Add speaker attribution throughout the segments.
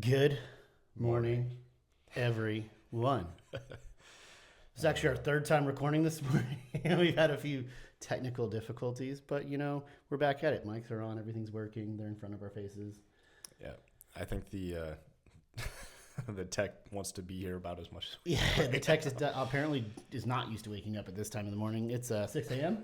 Speaker 1: Good morning, everyone. It's actually our third time recording this morning. We've had a few technical difficulties, but we're back at it. Mics are on, everything's working. They're in front of our faces.
Speaker 2: Yeah, I think the the tech wants to be here about as much.
Speaker 1: Yeah, the tech apparently is not used to waking up at this time in the morning. It's 6 a.m.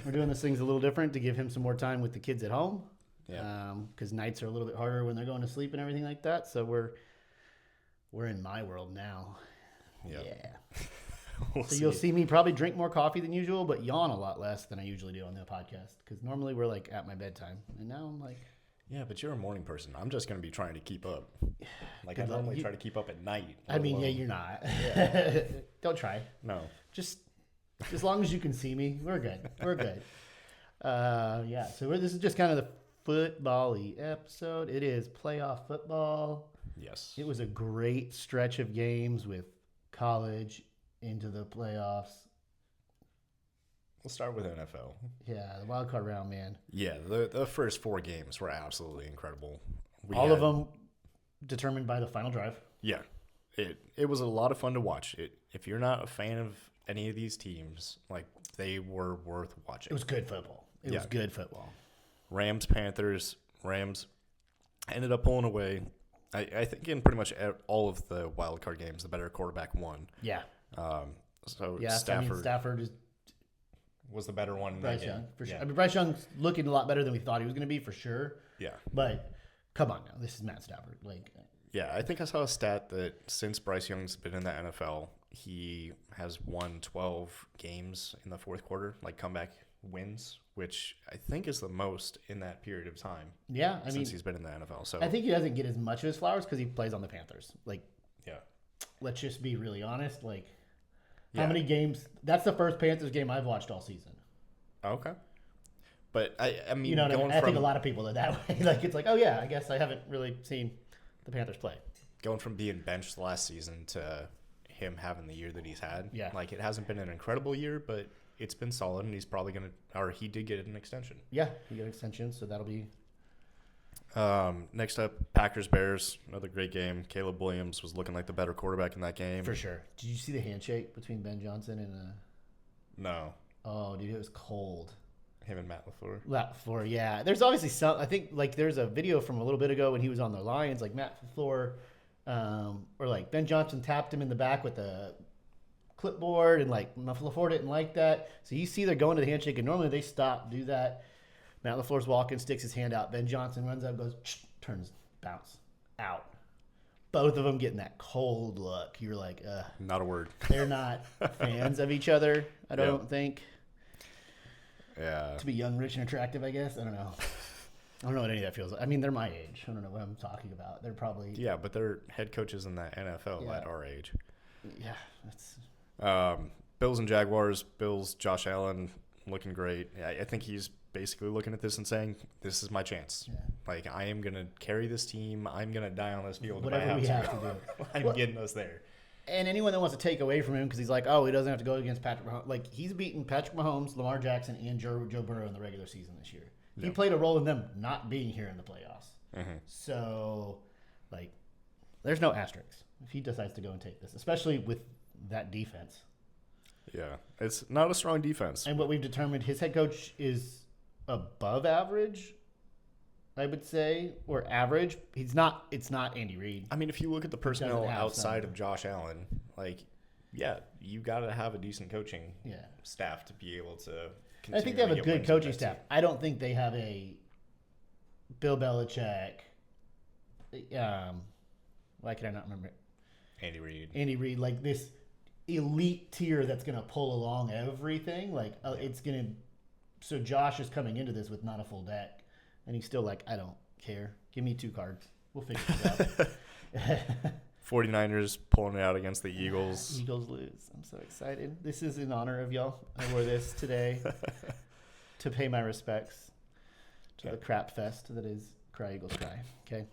Speaker 1: We're doing this things a little different to give him some more time with the kids at home. Yeah. Because nights are a little bit harder when they're going to sleep and everything like that. So we're in my world now.
Speaker 2: Yep.
Speaker 1: Yeah. So you'll see me probably drink more coffee than usual, but yawn a lot less than I usually do on the podcast. Because normally we're like at my bedtime, and now I'm like.
Speaker 2: Yeah, but you're a morning person. I'm just gonna be trying to keep up. Like I
Speaker 1: Good
Speaker 2: normally
Speaker 1: luck.
Speaker 2: try to keep up at night.
Speaker 1: I mean, yeah, you're not. Yeah. Don't try.
Speaker 2: No.
Speaker 1: Just as long as you can see me, we're good. We're good. Yeah. So this is just kind of the football-y episode. It is playoff football.
Speaker 2: Yes.
Speaker 1: It was a great stretch of games with college into the playoffs.
Speaker 2: We'll start with NFL.
Speaker 1: Yeah, the wild card round, man.
Speaker 2: Yeah, the first four games were absolutely incredible.
Speaker 1: All of them determined by the final drive.
Speaker 2: Yeah, it was a lot of fun to watch. If you're not a fan of any of these teams, like they were worth watching.
Speaker 1: It was good football. It was good football.
Speaker 2: Rams, Panthers. Rams ended up pulling away. I think in pretty much all of the wild card games, the better quarterback won.
Speaker 1: Yeah.
Speaker 2: So
Speaker 1: yeah, Stafford
Speaker 2: was the better one.
Speaker 1: Bryce Young, for sure. I mean, Bryce Young's looking a lot better than we thought he was going to be, for sure.
Speaker 2: Yeah.
Speaker 1: But come on now, this is Matt Stafford.
Speaker 2: Yeah, I think I saw a stat that since Bryce Young's been in the NFL, he has won 12 games in the fourth quarter, like comeback wins, which I think is the most in that period of time.
Speaker 1: Yeah,
Speaker 2: since he's been in the NFL. So
Speaker 1: I think he doesn't get as much of his flowers because he plays on the Panthers.
Speaker 2: Yeah.
Speaker 1: Let's just be really honest. How many games? That's the first Panthers game I've watched all season.
Speaker 2: Okay. But I mean,
Speaker 1: I think a lot of people are that way. It's like, oh yeah, I guess I haven't really seen the Panthers play.
Speaker 2: Going from being benched last season to him having the year that he's had.
Speaker 1: Yeah.
Speaker 2: It hasn't been an incredible year, but it's been solid, and he's probably he did get an extension.
Speaker 1: Yeah, he got an extension, so that'll be.
Speaker 2: Next up, Packers-Bears, another great game. Caleb Williams was looking like the better quarterback in that game.
Speaker 1: For sure. Did you see the handshake between Ben Johnson and
Speaker 2: No.
Speaker 1: Oh, dude, it was cold.
Speaker 2: Him and Matt
Speaker 1: LaFleur, yeah. There's obviously some. I think there's a video from a little bit ago when he was on the Lions, Matt LaFleur, or Ben Johnson tapped him in the back with a clipboard, and LaFleur didn't like that. So you see they're going to the handshake, and normally they stop, do that. Matt LaFleur's walking, sticks his hand out. Ben Johnson runs up, goes, turns, bounce, out. Both of them getting that cold look. You're like,
Speaker 2: not a word.
Speaker 1: They're not fans of each other, I don't think.
Speaker 2: Yeah.
Speaker 1: To be young, rich, and attractive, I guess. I don't know. I don't know what any of that feels like. I mean, they're my age. I don't know what I'm talking about. They're probably...
Speaker 2: Yeah, but they're head coaches in the NFL at our age.
Speaker 1: Yeah, that's...
Speaker 2: Bills and Jaguars. Bills, Josh Allen, looking great. I think he's basically looking at this and saying, this is my chance. Yeah. I am going to carry this team. I'm going to die on this field.
Speaker 1: Whatever we have to do.
Speaker 2: I'm getting us there.
Speaker 1: And anyone that wants to take away from him because he's like, oh, he doesn't have to go against Patrick Mahomes. He's beaten Patrick Mahomes, Lamar Jackson, and Joe Burrow in the regular season this year. He played a role in them not being here in the playoffs. Mm-hmm. So, there's no asterisks if he decides to go and take this, especially with that defense.
Speaker 2: Yeah, it's not a strong defense.
Speaker 1: And what we've determined, his head coach is above average, I would say, or average. It's not Andy Reid.
Speaker 2: I mean, if you look at the personnel outside of Josh Allen, you got to have a decent coaching staff to be able to continue.
Speaker 1: I think they have a good coaching staff. I don't think they have a Bill Belichick. Why can I not remember it? Andy Reid, this elite tier that's going to pull along everything. It's going to... So Josh is coming into this with not a full deck, and he's still I don't care. Give me 2 cards. We'll figure this out.
Speaker 2: 49ers pulling it out against the Eagles.
Speaker 1: Eagles lose. I'm so excited. This is in honor of y'all. I wore this today to pay my respects to the crap fest that is Cry Eagles Cry. Okay.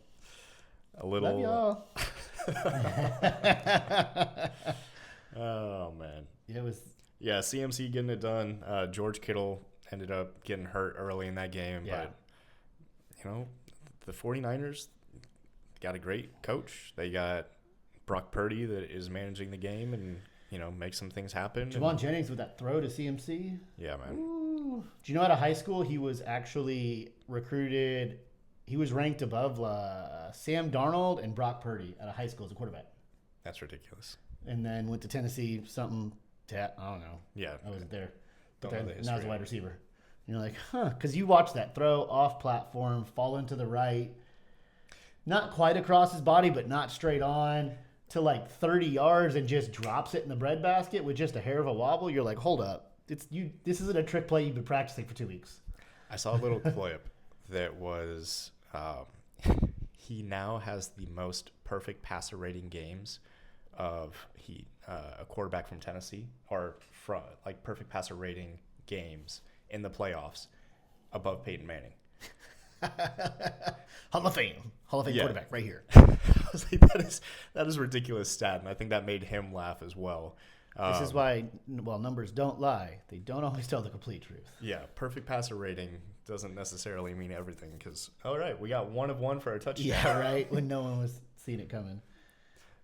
Speaker 2: A little.
Speaker 1: Love y'all.
Speaker 2: Oh, man.
Speaker 1: It was.
Speaker 2: Yeah, CMC getting it done. George Kittle ended up getting hurt early in that game. Yeah. But, the 49ers, got a great coach. They got Brock Purdy that is managing the game and, make some things happen.
Speaker 1: Javon Jennings with that throw to CMC.
Speaker 2: Yeah, man.
Speaker 1: Ooh. Do you know out of high school he was actually recruited? He was ranked above Sam Darnold and Brock Purdy out of high school as a quarterback.
Speaker 2: That's ridiculous.
Speaker 1: And then went to Tennessee, I don't know.
Speaker 2: Yeah.
Speaker 1: I wasn't there.
Speaker 2: Don't
Speaker 1: But
Speaker 2: know the
Speaker 1: then, now he's a
Speaker 2: history.
Speaker 1: wide receiver. And you're like, because you watch that throw off platform, fall into the right, not quite across his body, but not straight on to like 30 yards and just drops it in the breadbasket with just a hair of a wobble. You're like, hold up. This isn't a trick play you've been practicing for 2 weeks.
Speaker 2: I saw a little clip that was he now has the most perfect passer rating games of a quarterback from Tennessee, or from like perfect passer rating games in the playoffs above Peyton Manning.
Speaker 1: Hall of Fame
Speaker 2: Yeah.
Speaker 1: quarterback right here.
Speaker 2: I was like, that is a ridiculous stat, and I think that made him laugh as well.
Speaker 1: This is why, numbers don't lie. They don't always tell the complete truth.
Speaker 2: Yeah, perfect passer rating doesn't necessarily mean everything because, all right, we got 1 of 1 for our touchdown.
Speaker 1: Yeah, right. When no one was seeing it coming.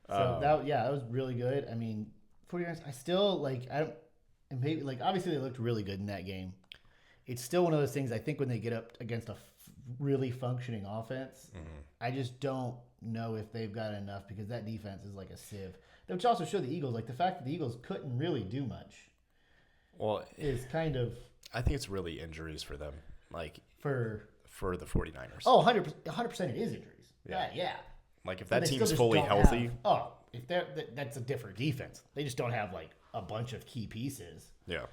Speaker 1: So that was really good. I mean, 49ers, I still and maybe obviously they looked really good in that game. It's still one of those things. I think when they get up against a really functioning offense, I just don't know if they've got enough because that defense is like a sieve. Which also showed the Eagles, the fact that the Eagles couldn't really do much.
Speaker 2: Well,
Speaker 1: is kind of.
Speaker 2: I think it's really injuries for them,
Speaker 1: for
Speaker 2: the 49ers.
Speaker 1: Oh, 100% it is injuries.
Speaker 2: Yeah.
Speaker 1: Yeah.
Speaker 2: If
Speaker 1: But
Speaker 2: that
Speaker 1: they
Speaker 2: team's
Speaker 1: still just
Speaker 2: fully
Speaker 1: don't
Speaker 2: healthy.
Speaker 1: If that's a different defense. They just don't have a bunch of key pieces.
Speaker 2: Yeah.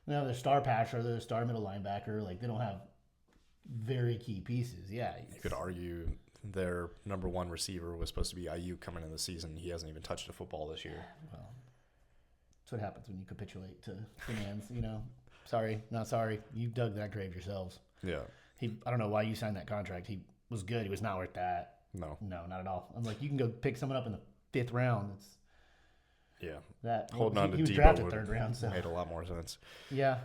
Speaker 1: They have their star passer, their star middle linebacker. They don't have very key pieces. Yeah.
Speaker 2: You could argue their number 1 receiver was supposed to be IU coming in the season. He hasn't even touched a football this year.
Speaker 1: Well, that's what happens when you capitulate to demands. Sorry, not sorry. You dug that grave yourselves.
Speaker 2: Yeah.
Speaker 1: I don't know why you signed that contract. He was good. He was not worth that.
Speaker 2: No,
Speaker 1: not at all. I'm like, you can go pick someone up in the 5th round.
Speaker 2: Holding on to
Speaker 1: he was
Speaker 2: Debo
Speaker 1: drafted
Speaker 2: would
Speaker 1: 3rd round, so
Speaker 2: made a lot more sense.
Speaker 1: yeah.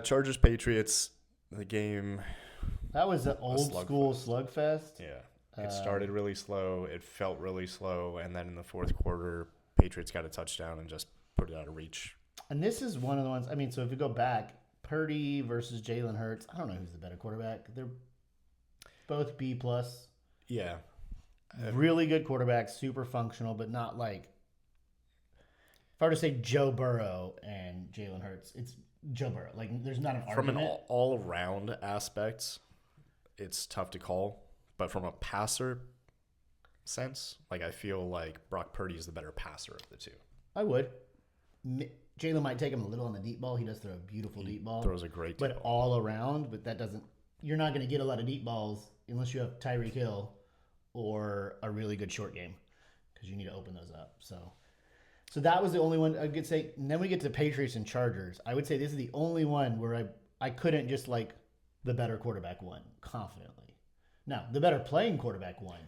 Speaker 2: Chargers Patriots, the game.
Speaker 1: That was an old school slugfest.
Speaker 2: Yeah, it started really slow. It felt really slow, and then in the 4th quarter, Patriots got a touchdown and just put it out of reach.
Speaker 1: And this is one of the ones. I mean, so if you go back, Purdy versus Jalen Hurts. I don't know who's the better quarterback. They're both B plus.
Speaker 2: Yeah,
Speaker 1: Really good quarterbacks, super functional, but not if I were to say Joe Burrow and Jalen Hurts, it's Joe Burrow. There's not an
Speaker 2: from
Speaker 1: argument.
Speaker 2: an all-around aspect, it's tough to call. But from a passer sense, I feel like Brock Purdy is the better passer of the two.
Speaker 1: I would. Jalen might take him a little on the deep ball. He does throw a beautiful deep ball.
Speaker 2: Throws a great deep
Speaker 1: but
Speaker 2: ball.
Speaker 1: all around. But that doesn't. You're not going to get a lot of deep balls unless you have Tyreek Hill or a really good short game because you need to open those up. So that was the only one I could say. And then we get to Patriots and Chargers. I would say this is the only one where I couldn't just the better quarterback won confidently. Now, the better playing quarterback won.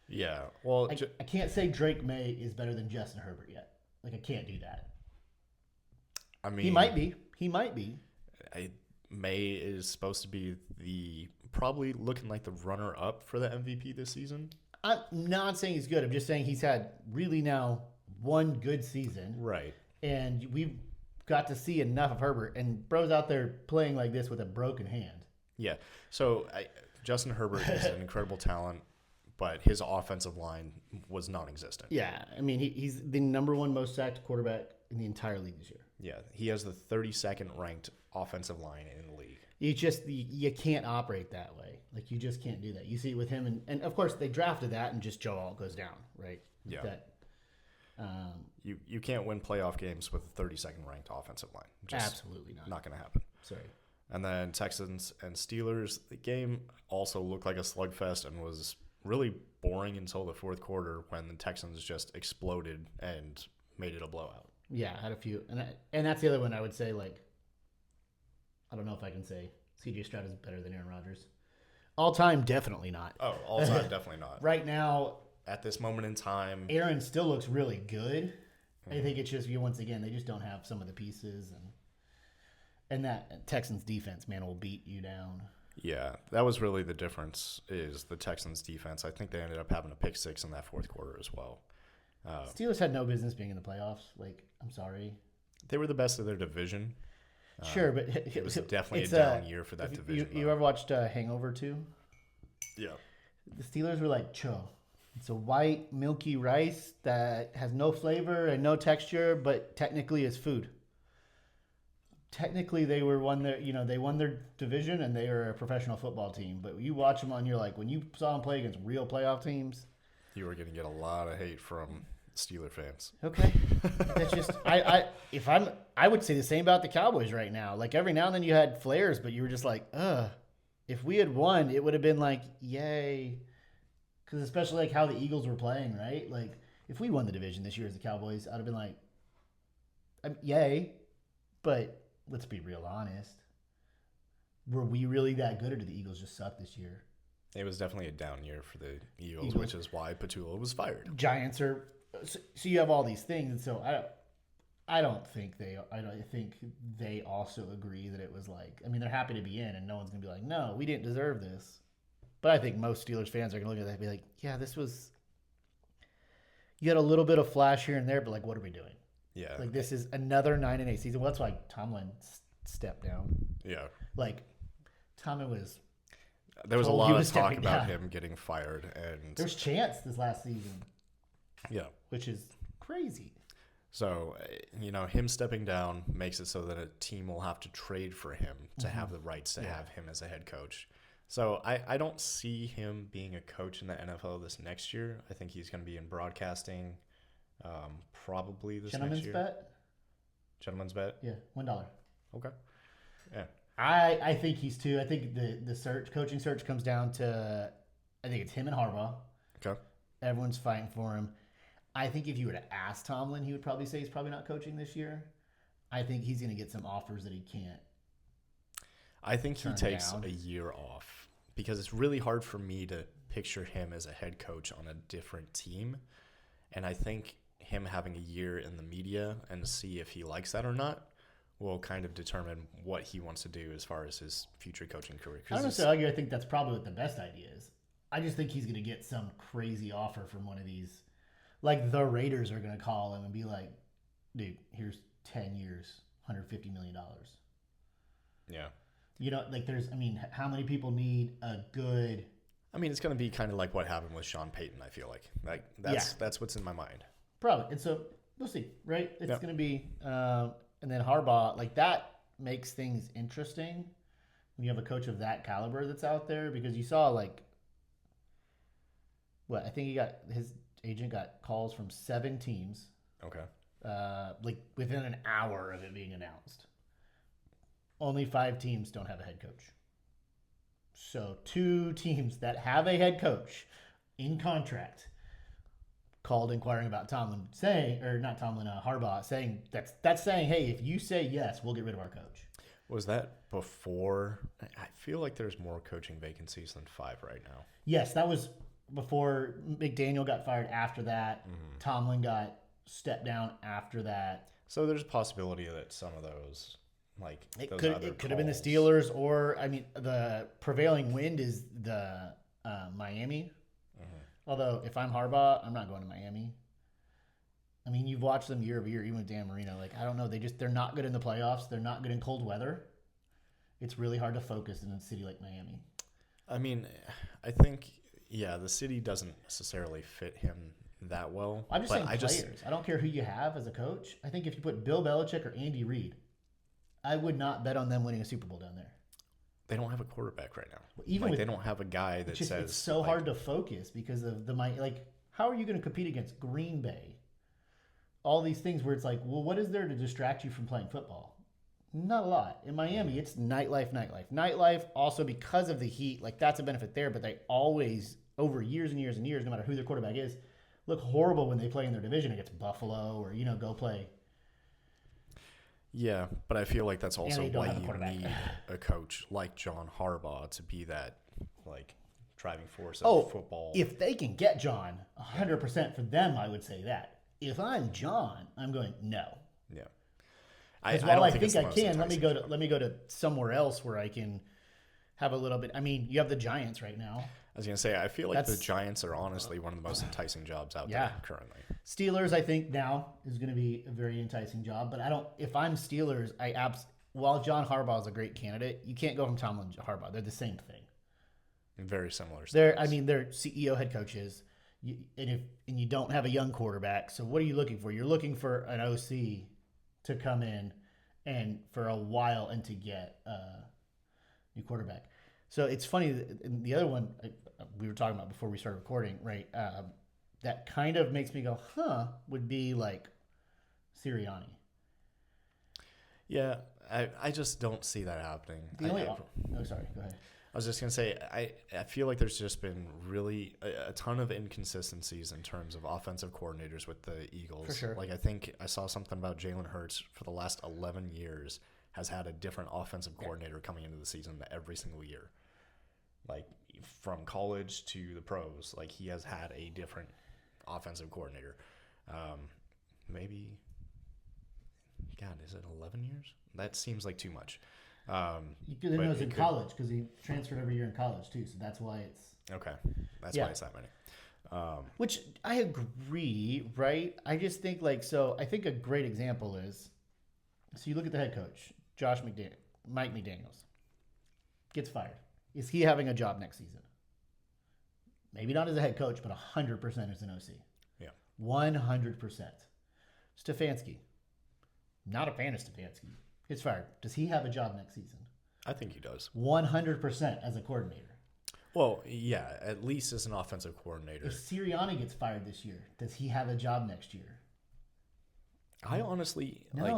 Speaker 2: Yeah. Well,
Speaker 1: I can't say Drake May is better than Justin Herbert yet. I can't do that.
Speaker 2: I mean,
Speaker 1: He might be.
Speaker 2: May is supposed to be probably looking like the runner-up for the MVP this season.
Speaker 1: I'm not saying he's good. I'm just saying he's had really now one good season.
Speaker 2: Right.
Speaker 1: And we've got to see enough of Herbert. And bro's out there playing like this with a broken hand.
Speaker 2: Yeah. So Justin Herbert is an incredible talent, but his offensive line was non-existent.
Speaker 1: Yeah. I mean, he's the number 1 most sacked quarterback in the entire league this year.
Speaker 2: Yeah. He has the 32nd ranked offensive line in the league.
Speaker 1: You can't operate that way. You just can't do that. You see it with him. And of course, they drafted that and just Joe Alt goes down, right?
Speaker 2: Yeah.
Speaker 1: That,
Speaker 2: you can't win playoff games with a 32nd ranked offensive line. Just
Speaker 1: absolutely not.
Speaker 2: Not going to happen.
Speaker 1: Sorry.
Speaker 2: And then Texans and Steelers, the game also looked like a slugfest and was really boring until the 4th quarter when the Texans just exploded and made it a blowout.
Speaker 1: Yeah, I had a few. And that's the other one I would say, I don't know if I can say C.J. Stroud is better than Aaron Rodgers. All time, definitely not.
Speaker 2: Oh, all time, definitely not.
Speaker 1: Right now,
Speaker 2: At this moment in time,
Speaker 1: Aaron still looks really good. I think it's just, once again, they just don't have some of the pieces. And that Texans defense, man, will beat you down.
Speaker 2: Yeah, that was really the difference is the Texans defense. I think they ended up having a pick six in that fourth quarter as well.
Speaker 1: Steelers had no business being in the playoffs. Like, I'm sorry.
Speaker 2: They were the best of their division.
Speaker 1: Sure, but
Speaker 2: It was definitely
Speaker 1: it's
Speaker 2: a down year for that division.
Speaker 1: You ever watched Hangover 2?
Speaker 2: Yeah.
Speaker 1: The Steelers were like, cho. It's a white, milky rice that has no flavor and no texture, but technically is food. Technically, they won their division and they were a professional football team. But you watch them you're like, when you saw them play against real playoff teams,
Speaker 2: you were going to get a lot of hate from Steeler fans.
Speaker 1: Okay, that's just I would say the same about the Cowboys right now. Like every now and then you had flares, but you were just like, ugh. If we had won, it would have been like, yay, because especially like how the Eagles were playing, right? Like if we won the division this year as the Cowboys, I'd have been like, yay, but let's be real honest. Were we really that good, or did the Eagles just suck this year?
Speaker 2: It was definitely a down year for the Eagles. Which is why Petula was fired.
Speaker 1: Giants are so you have all these things, and so I think they also agree that it was like, I mean, they're happy to be in, and no one's gonna be like, no, we didn't deserve this. But I think most Steelers fans are gonna look at that and be like, yeah, this was. You had a little bit of flash here and there, but like, what are we doing?
Speaker 2: Yeah,
Speaker 1: like this is another 9-8 season. Well, that's why Tomlin stepped down.
Speaker 2: Yeah,
Speaker 1: like Tomlin was.
Speaker 2: There was a lot of talk about him getting fired, and
Speaker 1: there's chance this last season.
Speaker 2: Yeah,
Speaker 1: which is crazy.
Speaker 2: So, him stepping down makes it so that a team will have to trade for him to have the rights to have him as a head coach. So, I don't see him being a coach in the NFL this next year. I think he's going to be in broadcasting probably this next year. Gentleman's bet?
Speaker 1: Yeah, $1.
Speaker 2: Okay. Yeah.
Speaker 1: I think he's too. I think the coaching search comes down to, I think it's him and Harbaugh.
Speaker 2: Okay.
Speaker 1: Everyone's fighting for him. I think if you were to ask Tomlin, he would probably say he's probably not coaching this year. I think he's going to get some offers that he can't.
Speaker 2: I think he takes a year off because it's really hard for me to picture him as a head coach on a different team. And I think him having a year in the media and to see if he likes that or not will kind of determine what he wants to do as far as his future coaching career.
Speaker 1: I don't necessarily argue. I think that's probably what the best idea is. I just think he's going to get some crazy offer from one of these. Like the Raiders are going to call him and be like, dude, here's 10 years, $150 million.
Speaker 2: Yeah.
Speaker 1: How many people need a good...
Speaker 2: I mean, it's going to be kind of like what happened with Sean Payton, I feel like. That's what's in my mind.
Speaker 1: Probably. And so we'll see, right? It's going to be... and then Harbaugh, like that makes things interesting when you have a coach of that caliber that's out there, because you saw like... I think his agent got calls from 7 teams.
Speaker 2: Okay.
Speaker 1: Like within an hour of it being announced. Only 5 teams don't have a head coach. So 2 teams that have a head coach in contract called inquiring about Tomlin, Harbaugh, saying that's saying, hey, if you say yes, we'll get rid of our coach.
Speaker 2: Was that before? I feel like there's more coaching vacancies than 5 right now.
Speaker 1: Yes, that was before McDaniel got fired. After that, Tomlin got stepped down after that.
Speaker 2: So there's a possibility that some of those, like
Speaker 1: it could have been the Steelers, or the prevailing wind is the Miami. Although if I'm Harbaugh, I'm not going to Miami. I mean, you've watched them year over year, even with Dan Marino. Like, I don't know, they're not good in the playoffs. They're not good in cold weather. It's really hard to focus in a city like Miami.
Speaker 2: I mean, I think. Yeah, the city doesn't necessarily fit him that well.
Speaker 1: I'm just saying players. I don't care who you have as a coach. I think if you put Bill Belichick or Andy Reid, I would not bet on them winning a Super Bowl down there.
Speaker 2: They don't have a quarterback right now.
Speaker 1: They
Speaker 2: don't have a guy that says...
Speaker 1: It's so hard to focus because of how are you going to compete against Green Bay? All these things where it's like, well, what is there to distract you from playing football? Not a lot. In Miami, it's nightlife. Nightlife also because of the heat, like that's a benefit there, but they always, over years and years and years, no matter who their quarterback is, look horrible when they play in their division against Buffalo or, go play.
Speaker 2: Yeah, but I feel like that's also why you need a coach like John Harbaugh to be that, like, driving force of football.
Speaker 1: If they can get John, 100% for them, I would say that. If I'm John, I'm going, no.
Speaker 2: Yeah.
Speaker 1: Because while I think I can, let me go to somewhere else where I can have a little bit. I mean, you have the Giants right now.
Speaker 2: I was going to say, I feel like the
Speaker 1: That's-
Speaker 2: Giants are honestly one of the most enticing jobs out
Speaker 1: Yeah.
Speaker 2: there currently.
Speaker 1: Steelers, I think now is going to be a very enticing job, but I don't. If I'm Steelers, while John Harbaugh is a great candidate, you can't go from Tomlin to Harbaugh. They're the same thing.
Speaker 2: Very similar.
Speaker 1: They're CEO head coaches, and you don't have a young quarterback. So what are you looking for? You're looking for an OC to come in and for a while and to get a new quarterback. So it's funny. The other one we were talking about before we started recording, right? That kind of makes me go, would be like Sirianni.
Speaker 2: Yeah, I just don't see that happening.
Speaker 1: Sorry, go ahead.
Speaker 2: I was just going to say, I feel like there's just been really a ton of inconsistencies in terms of offensive coordinators with the Eagles.
Speaker 1: For sure.
Speaker 2: Like, I think I saw something about Jalen Hurts for the last 11 years has had a different offensive coordinator coming into the season every single year. Like, from college to the pros, like, he has had a different offensive coordinator. Maybe, God, is it 11 years? That seems like too much.
Speaker 1: Because it was in college because he transferred every year in college too, so that's why it's
Speaker 2: okay. That's why it's that many.
Speaker 1: Which I agree, right? I just think I think a great example is, so you look at the head coach, Mike McDaniels, gets fired. Is he having a job next season? Maybe not as a head coach, but 100% as an OC.
Speaker 2: Yeah,
Speaker 1: 100%. Stefanski, not a fan of Stefanski. Gets fired. Does he have a job next season?
Speaker 2: I think he does.
Speaker 1: 100% as a coordinator.
Speaker 2: Well, yeah, at least as an offensive coordinator.
Speaker 1: If Sirianni gets fired this year, does he have a job next year?
Speaker 2: I honestly, I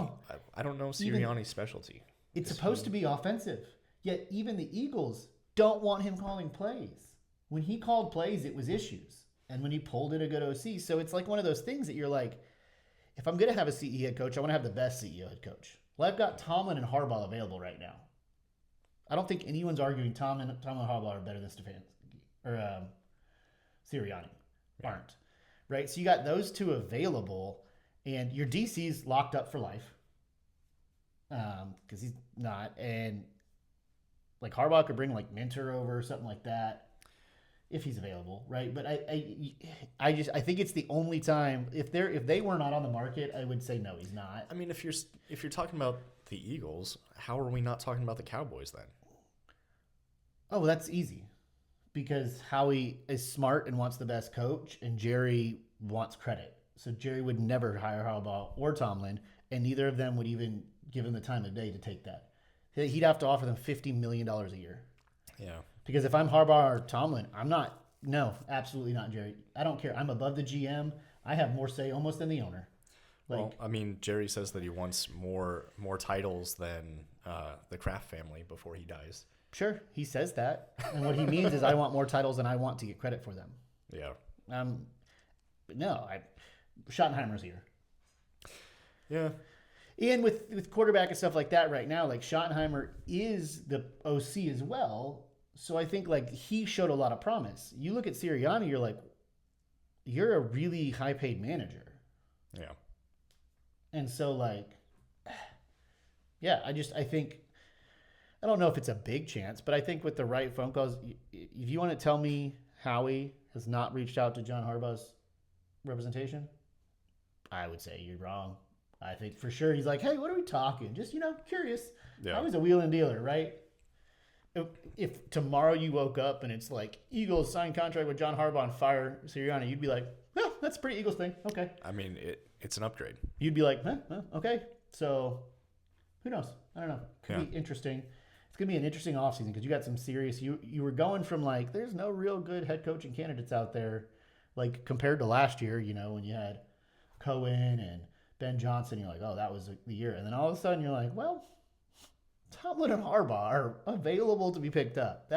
Speaker 2: don't know Sirianni's specialty.
Speaker 1: It's supposed to be offensive. Yet even the Eagles don't want him calling plays. When he called plays, it was issues. And when he pulled it, a good OC. So it's like one of those things that you're like, if I'm going to have a CEO head coach, I want to have the best CEO head coach. Well, I've got Tomlin and Harbaugh available right now. I don't think anyone's arguing Tomlin and Harbaugh are better than Sirianni. Aren't. Right? So you got those two available, and your DC's locked up for life because he's not. And like Harbaugh could bring like Minter over or something like that if he's available, right? But I think it's the only time if they were not on the market, I would say no, he's not.
Speaker 2: I mean, if you're talking about the Eagles, how are we not talking about the Cowboys then?
Speaker 1: Oh, that's easy, because Howie is smart and wants the best coach, and Jerry wants credit. So Jerry would never hire Harbaugh or Tomlin, and neither of them would even give him the time of day to take that. He'd have to offer them $50 million a year.
Speaker 2: Yeah.
Speaker 1: Because if I'm Harbaugh or Tomlin, absolutely not Jerry. I don't care. I'm above the GM. I have more say almost than the owner.
Speaker 2: Well, I mean, Jerry says that he wants more titles than the Kraft family before he dies.
Speaker 1: Sure, he says that. And what he means is I want more titles and I want to get credit for them.
Speaker 2: Yeah.
Speaker 1: But no, Schottenheimer's here.
Speaker 2: Yeah.
Speaker 1: And with quarterback and stuff like that right now, like Schottenheimer is the OC as well. So I think like he showed a lot of promise. You look at Sirianni, you're like, you're a really high paid manager.
Speaker 2: Yeah.
Speaker 1: And so like, yeah, I think, I don't know if it's a big chance, but I think with the right phone calls, if you want to tell me Howie has not reached out to John Harbaugh's representation, I would say you're wrong. I think for sure he's like, hey, what are we talking? Just, curious.
Speaker 2: Yeah.
Speaker 1: Howie's a wheeling dealer, right? If tomorrow you woke up and it's like Eagles sign contract with John Harbaugh and fire Sirianni, you'd be like, well, that's a pretty Eagles thing. Okay.
Speaker 2: I mean, it's an upgrade.
Speaker 1: You'd be like, okay. So who knows? I don't know. Could be interesting. It's going to be an interesting offseason because you got some serious, you were going from like, there's no real good head coaching candidates out there, like compared to last year, when you had Cohen and Ben Johnson, you're like, oh, that was the year. And then all of a sudden you're like, well, Tomlin and Harbaugh are available to be picked up.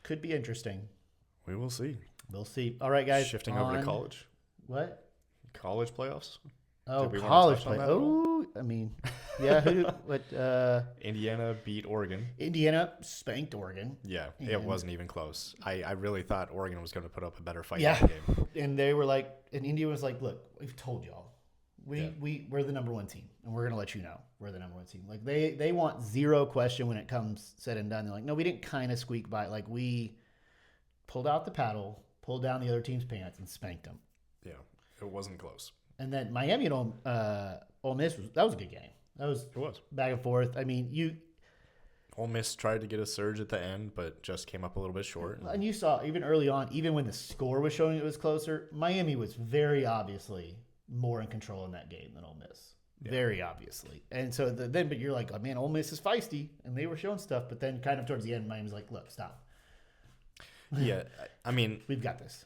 Speaker 1: Could be interesting.
Speaker 2: We will see.
Speaker 1: We'll see. All right, guys.
Speaker 2: Shifting over to college.
Speaker 1: What?
Speaker 2: College playoffs?
Speaker 1: Oh, college play. Oh, I mean, yeah.
Speaker 2: Indiana beat Oregon.
Speaker 1: Indiana spanked Oregon.
Speaker 2: Yeah, it wasn't even close. I really thought Oregon was going to put up a better fight
Speaker 1: in
Speaker 2: in the game.
Speaker 1: And they were like, and India was like, look, we've told y'all. We're the number one team, and we're gonna let you know we're the number one team. Like they want zero question when it comes said and done. They're like, no, we didn't kind of squeak by. Like we pulled out the paddle, pulled down the other team's pants, and spanked them.
Speaker 2: Yeah, it wasn't close.
Speaker 1: And then Miami and Ole Miss was a good game. It was back and forth. I mean,
Speaker 2: Ole Miss tried to get a surge at the end, but just came up a little bit short.
Speaker 1: And you saw even early on, even when the score was showing it was closer, Miami was very obviously more in control in that game than Ole Miss. Yeah. Very obviously. And so but you're like, oh, man, Ole Miss is feisty, and they were showing stuff. But then kind of towards the end, Miami's like, look, stop.
Speaker 2: Yeah, I mean,
Speaker 1: we've got this.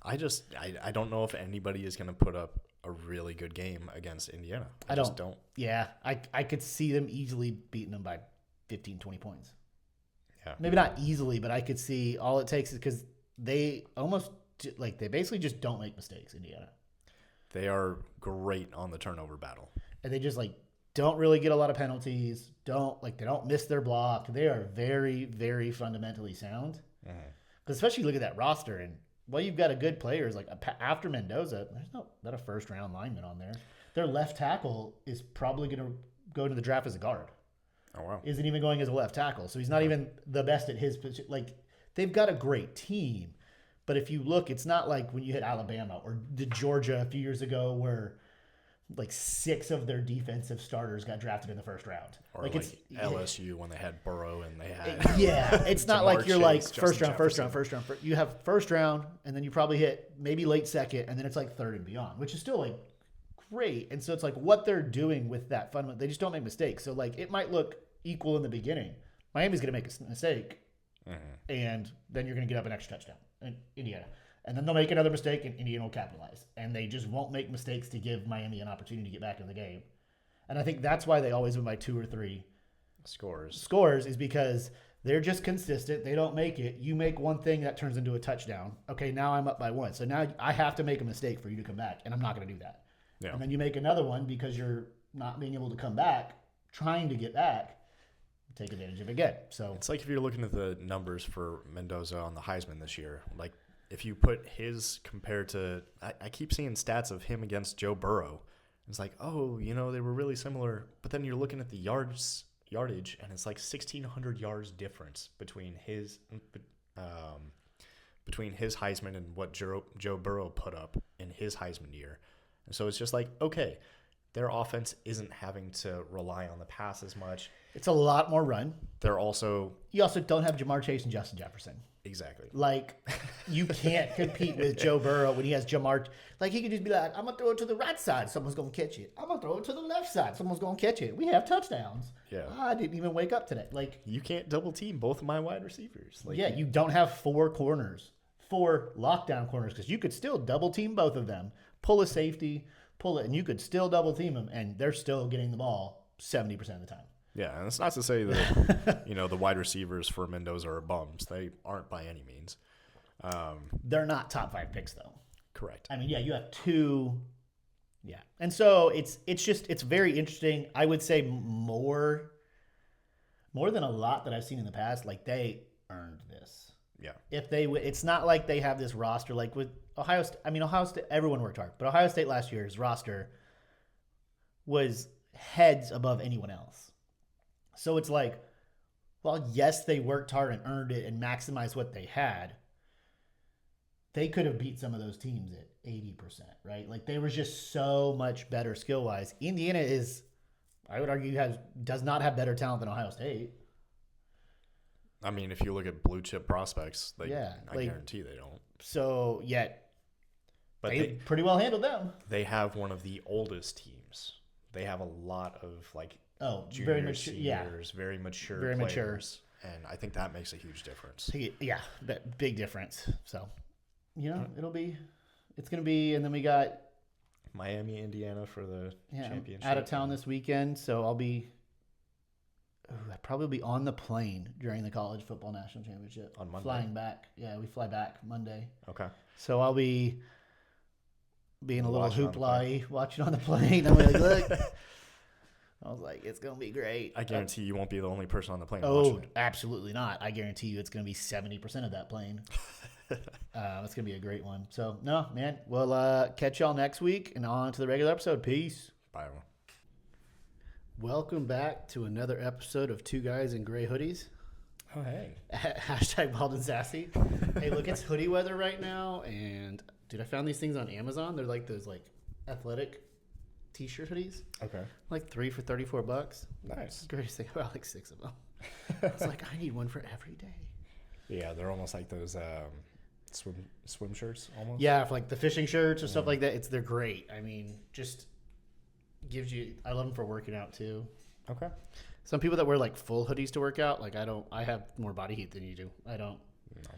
Speaker 2: I don't know if anybody is going to put up a really good game against Indiana. I just don't.
Speaker 1: Yeah, I could see them easily beating them by 15, 20 points.
Speaker 2: Yeah.
Speaker 1: Maybe not easily, but I could see all it takes is because they basically just don't make mistakes, Indiana.
Speaker 2: They are great on the turnover battle.
Speaker 1: And they just don't really get a lot of penalties. They don't miss their block. They are very, very fundamentally sound. Because especially look at that roster, and you've got a good players like after Mendoza, there's not a first round lineman on there. Their left tackle is probably going to go into the draft as a guard.
Speaker 2: Oh wow!
Speaker 1: Isn't even going as a left tackle, so he's not even the best at his position. Like they've got a great team, but if you look, it's not like when you hit Alabama or the Georgia a few years ago where 6 of their defensive starters got drafted in the first round.
Speaker 2: Or it's LSU when they had Burrow and they had
Speaker 1: it's not like you're Chase, first round. You have first round, and then you probably hit maybe late second, and then it's third and beyond, which is still great. And so it's what they're doing with that fundamental. They just don't make mistakes. So it might look equal in the beginning. Miami's going to make a mistake, and then you're going to get up an extra touchdown in Indiana. And then they'll make another mistake, and Indiana will capitalize. And they just won't make mistakes to give Miami an opportunity to get back in the game. And I think that's why they always win by 2 or 3 scores is because they're just consistent. They don't make it. You make one thing that turns into a touchdown. Okay, now I'm up by 1. So now I have to make a mistake for you to come back, and I'm not going to do that. Yeah. And then you make another one because you're not being able to come back, trying to get back. Take advantage of it again. So
Speaker 2: it's like if you're looking at the numbers for Mendoza on the Heisman this year, if you put his compared to, I keep seeing stats of him against Joe Burrow. It's they were really similar. But then you're looking at the yardage, and it's 1,600 yards difference between his Heisman and what Joe Burrow put up in his Heisman year. And so it's just okay, their offense isn't having to rely on the pass as much.
Speaker 1: It's a lot more run.
Speaker 2: You also
Speaker 1: don't have Jamar Chase and Justin Jefferson.
Speaker 2: Exactly.
Speaker 1: You can't compete with Joe Burrow when he has Jamar. He could just be I'm going to throw it to the right side. Someone's going to catch it. I'm going to throw it to the left side. Someone's going to catch it. We have touchdowns.
Speaker 2: Yeah.
Speaker 1: I didn't even wake up today.
Speaker 2: You can't double team both of my wide receivers.
Speaker 1: You don't have 4 lockdown corners, because you could still double team both of them, pull a safety, pull it, and you could still double team them, and they're still getting the ball 70% of the time.
Speaker 2: Yeah, and it's not to say that the wide receivers for Mendoza are bums. They aren't by any means.
Speaker 1: They're not top 5 picks though.
Speaker 2: Correct.
Speaker 1: I mean, you have 2. Yeah, and so it's very interesting. I would say more than a lot that I've seen in the past. They earned this.
Speaker 2: Yeah.
Speaker 1: It's not like they have this roster with Ohio State. I mean, Ohio State, everyone worked hard, but Ohio State last year's roster was heads above anyone else. So it's yes, they worked hard and earned it and maximized what they had. They could have beat some of those teams at 80%, right? They were just so much better skill-wise. Indiana I would argue, does not have better talent than Ohio State.
Speaker 2: I mean, if you look at blue chip prospects, I guarantee they don't.
Speaker 1: So, but they pretty well handled them.
Speaker 2: They have one of the oldest teams. They have a lot of juniors,
Speaker 1: very mature,
Speaker 2: seniors, very mature players. Mature. And I think that makes a huge difference.
Speaker 1: Yeah, big difference. So, it's going to be, and then we got
Speaker 2: Miami, Indiana for the championship.
Speaker 1: Out of town this weekend, so I'd probably be on the plane during the college football national championship.
Speaker 2: On Monday?
Speaker 1: Flying back. Yeah, we fly back Monday.
Speaker 2: Okay.
Speaker 1: So I'll be being a little hoopla watching on the plane. I'm look. I was it's going to be great.
Speaker 2: I guarantee you won't be the only person on the plane.
Speaker 1: Oh, absolutely not. I guarantee you it's going to be 70% of that plane. It's gonna be a great one. So no, man, we'll catch y'all next week and on to the regular episode. Peace.
Speaker 2: Bye.
Speaker 1: Welcome back to another episode of Two Guys in Gray Hoodies.
Speaker 2: Oh, hey.
Speaker 1: Hashtag Bald and Sassy. Hey, look, it's hoodie weather right now, and dude, I found these things on Amazon. They're like those like athletic t-shirt hoodies.
Speaker 2: Okay.
Speaker 1: Like 3 for $34.
Speaker 2: Nice.
Speaker 1: Greatest thing about like 6 of them. It's like I need one for every day.
Speaker 2: Yeah, they're almost like those swim shirts almost.
Speaker 1: Yeah, for like the fishing shirts or stuff like that. They're great. I mean, just gives you. I love them for working out too.
Speaker 2: Okay.
Speaker 1: Some people that wear like full hoodies to work out, like I don't. I have more body heat than you do. I don't.
Speaker 2: No.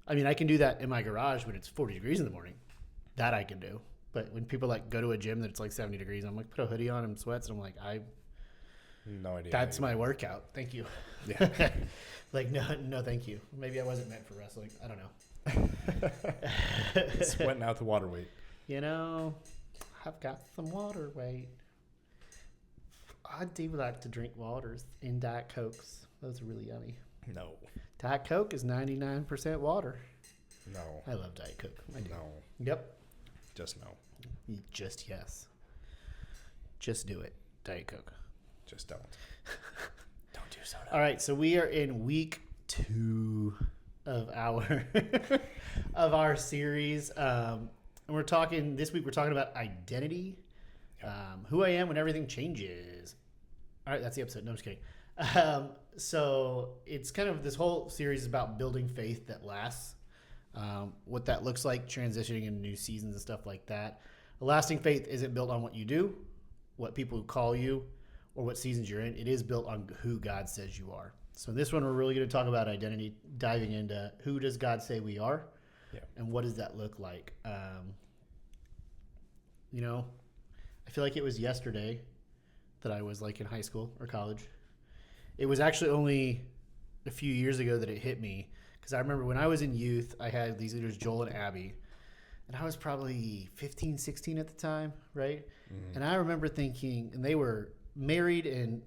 Speaker 1: I mean, I can do that in my garage when it's 40 degrees in the morning. That I can do. But when people like go to a gym that's like 70 degrees, I'm like, put a hoodie on and sweats, and I'm like,
Speaker 2: No idea.
Speaker 1: that's my workout. Thank you.
Speaker 2: Yeah.
Speaker 1: Like no, thank you. Maybe I wasn't meant for wrestling. I don't know.
Speaker 2: Sweating out the water weight.
Speaker 1: You know, I've got some water weight. I do like to drink waters in Diet Cokes. Those are really yummy.
Speaker 2: No.
Speaker 1: Diet Coke is 99% water.
Speaker 2: No.
Speaker 1: I love Diet Coke. I do.
Speaker 2: No.
Speaker 1: Yep.
Speaker 2: Just no.
Speaker 1: Just yes. Just do it. Diet Coke.
Speaker 2: Just don't. Don't do soda.
Speaker 1: All right, so we are in week 2 of our series, and we're talking this week. We're talking about identity, who I am when everything changes. All right, that's the episode. No, I'm just kidding. So it's kind of this whole series is about building faith that lasts. What that looks like, transitioning into new seasons and stuff like that. A lasting faith isn't built on what you do, what people call you, or what seasons you're in. It is built on who God says you are. So in this one, we're really going to talk about identity, diving into who does God say we are, and what does that look like. You know, I feel like it was yesterday that I was like in high school or college. It was actually only a few years ago that it hit me, because I remember when I was in youth, I had these leaders, Joel and Abby, and I was probably 15, 16 at the time, right? Mm-hmm. And I remember thinking, and they were married, and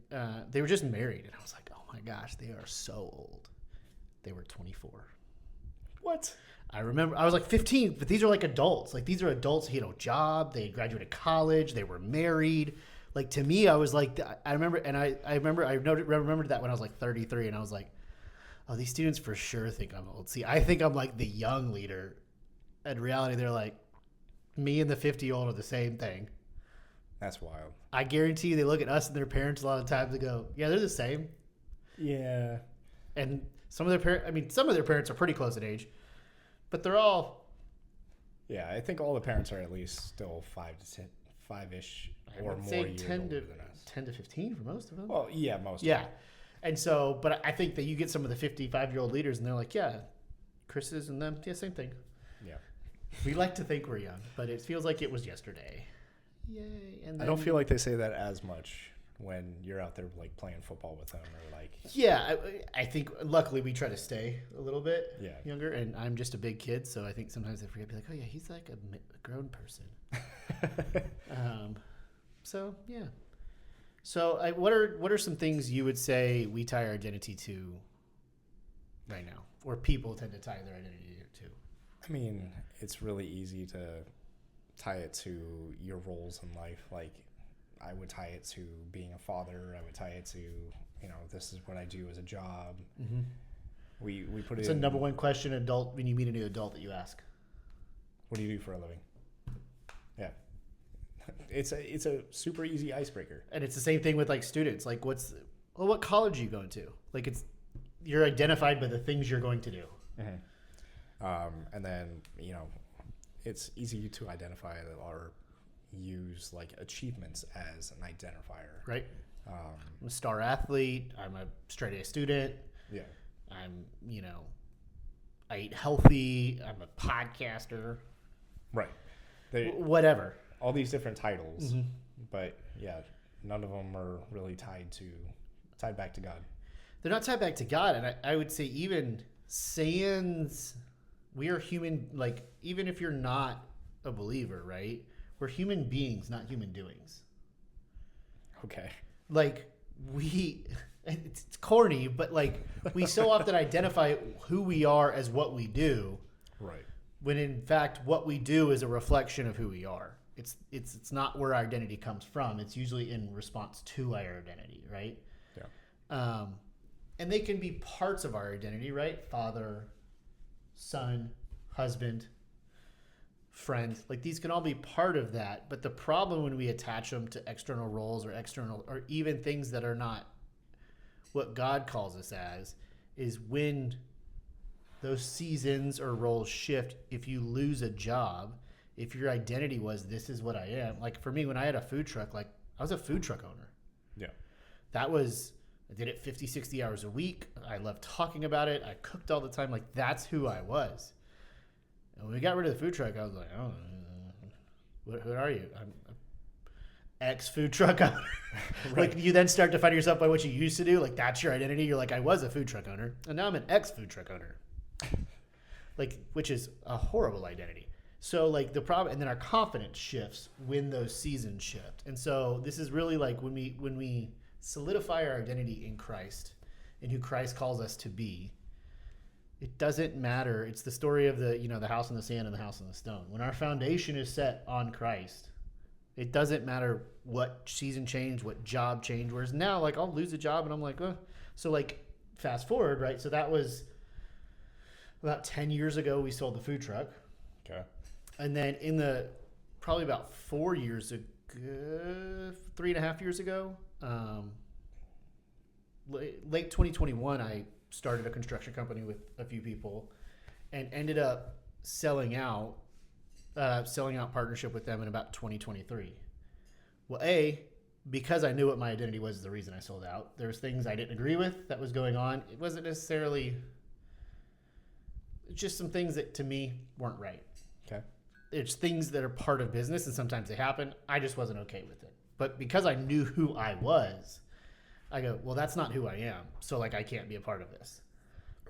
Speaker 1: they were just married, and I was like, oh my gosh, they are so old. They were 24.
Speaker 2: What?
Speaker 1: I remember I was like 15, but these are like adults. Like these are adults who had a job, they had graduated college, they were married. Like to me, I was like, I remember that when I was like 33, and I was like, oh, these students for sure think I'm old. See, I think I'm like the young leader. In reality, they're like, me and the 50-year-old are the same thing.
Speaker 2: That's wild.
Speaker 1: I guarantee you they look at us and their parents a lot of times and go, yeah, they're the same.
Speaker 2: Yeah.
Speaker 1: And some of their parents are pretty close in age, but they're all.
Speaker 2: Yeah, I think all the parents are at least still 5-ish or more years older than us.
Speaker 1: 10 to 15 for most of them.
Speaker 2: Well, yeah, most of
Speaker 1: Yeah.
Speaker 2: them.
Speaker 1: And so, but I think that you get some of the 55-year-old leaders and they're like, yeah, Chris's and them, yeah, same thing.
Speaker 2: Yeah.
Speaker 1: We like to think we're young, but it feels like it was yesterday. Yay. And then,
Speaker 2: I don't feel like they say that as much when you're out there like playing football with them or like.
Speaker 1: Yeah, I think luckily we try to stay a little bit younger, and I'm just a big kid, so I think sometimes I forget, be like, oh yeah, he's like a grown person. So yeah. So what are some things you would say we tie our identity to right now, or people tend to tie their identity to?
Speaker 2: I mean, it's really easy to tie it to your roles in life. Like, I would tie it to being a father. I would tie it to, this is what I do as a job. Mm-hmm. We put
Speaker 1: it's
Speaker 2: it. It's
Speaker 1: a number one question when you meet a new adult that you ask.
Speaker 2: What do you do for a living? Yeah. It's a super easy icebreaker.
Speaker 1: And it's the same thing with like students. Like what college are you going to? Like you're identified by the things you're going to do.
Speaker 2: Mm-hmm. And then, it's easy to identify or use like achievements as an identifier.
Speaker 1: Right. I'm a star athlete. I'm a straight A student.
Speaker 2: Yeah.
Speaker 1: I'm, I eat healthy. I'm a podcaster.
Speaker 2: Right.
Speaker 1: Whatever.
Speaker 2: All these different titles, but yeah, none of them are really tied back to God.
Speaker 1: They're not tied back to God, and I would say even sans, we are human. Like even if you're not a believer, right? We're human beings, not human doings.
Speaker 2: Okay.
Speaker 1: Like it's corny, but like we so often identify who we are as what we do.
Speaker 2: Right.
Speaker 1: When in fact, what we do is a reflection of who we are. It's not where our identity comes from. It's usually in response to our identity, right?
Speaker 2: Yeah.
Speaker 1: And they can be parts of our identity, right? Father, son, husband, friend. Like these can all be part of that. But the problem when we attach them to external roles or even things that are not what God calls us as is when those seasons or roles shift. If you lose a job, if your identity was this is what I am. Like for me, when I had a food truck, like I was a food truck owner.
Speaker 2: Yeah.
Speaker 1: I did it 50, 60 hours a week. I loved talking about it. I cooked all the time. Like that's who I was. And when we got rid of the food truck, I was like, oh, what are you? I'm ex food truck owner.
Speaker 2: Right.
Speaker 1: Like you then start to find yourself by what you used to do. Like that's your identity. You're like, I was a food truck owner, and now I'm an ex food truck owner. Like, which is a horrible identity. So like the problem, and then our confidence shifts when those seasons shift. And so this is really like when we solidify our identity in Christ and who Christ calls us to be. It doesn't matter. It's the story of the house in the sand and the house in the stone. When our foundation is set on Christ, it doesn't matter what season change, what job change. Whereas now, like I'll lose a job and I'm like, so like fast forward, right? So that was about 10 years ago. We sold the food truck.
Speaker 2: Okay.
Speaker 1: And then probably about 4 years ago, 3.5 years ago, late 2021, I started a construction company with a few people and ended up selling out partnership with them in about 2023. Well, because I knew what my identity was the reason I sold out. There was things I didn't agree with that was going on. It wasn't necessarily just some things that to me weren't right.
Speaker 2: Okay.
Speaker 1: It's things that are part of business and sometimes they happen. I just wasn't okay with it. But because I knew who I was, I go, well, that's not who I am. So like I can't be a part of this.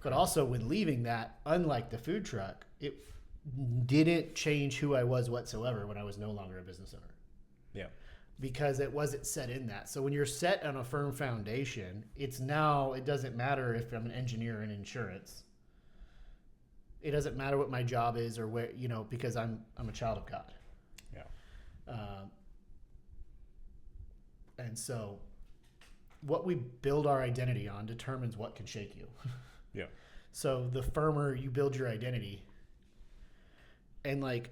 Speaker 1: But also when leaving that, unlike the food truck, it didn't change who I was whatsoever when I was no longer a business owner.
Speaker 2: Yeah.
Speaker 1: Because it wasn't set in that. So when you're set on a firm foundation, it doesn't matter if I'm an engineer in insurance. It doesn't matter what my job is or where, because I'm a child of God.
Speaker 2: Yeah.
Speaker 1: And so what we build our identity on determines what can shake you.
Speaker 2: Yeah.
Speaker 1: So the firmer you build your identity, and like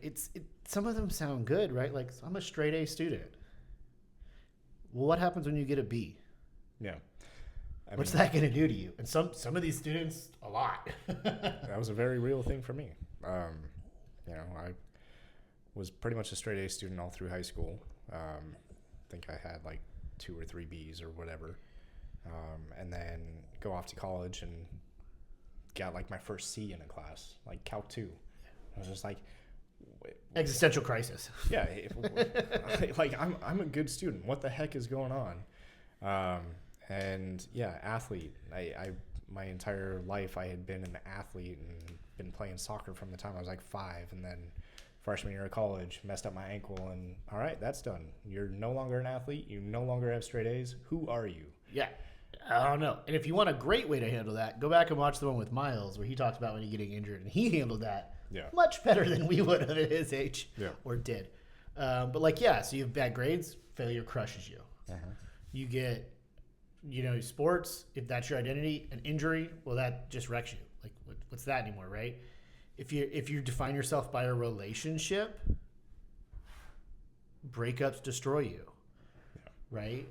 Speaker 1: some of them sound good, right? Like I'm a straight A student. Well, what happens when you get a B?
Speaker 2: Yeah.
Speaker 1: What's that going to do to you? And some of these students, a lot.
Speaker 2: That was a very real thing for me. I was pretty much a straight A student all through high school. I think I had like 2 or 3 B's or whatever. And then go off to college and got like my first C in a class, like Calc 2. I was just like,
Speaker 1: Existential crisis.
Speaker 2: Yeah, like I'm a good student. What the heck is going on? And yeah, athlete. I my entire life I had been an athlete and been playing soccer from the time I was like 5, and then freshman year of college messed up my ankle, and all right, that's done. You're no longer an athlete. You no longer have straight A's. Who are you?
Speaker 1: Yeah. I don't know. And if you want a great way to handle that, go back and watch the one with Miles where he talks about when he getting injured, and he handled that much better than we would have at his age or did. But like, so you have bad grades, failure crushes you.
Speaker 2: Uh-huh.
Speaker 1: You get, sports, if that's your identity, an injury, well, that just wrecks you. Like, what's that anymore, right? If you define yourself by a relationship, breakups destroy you, right?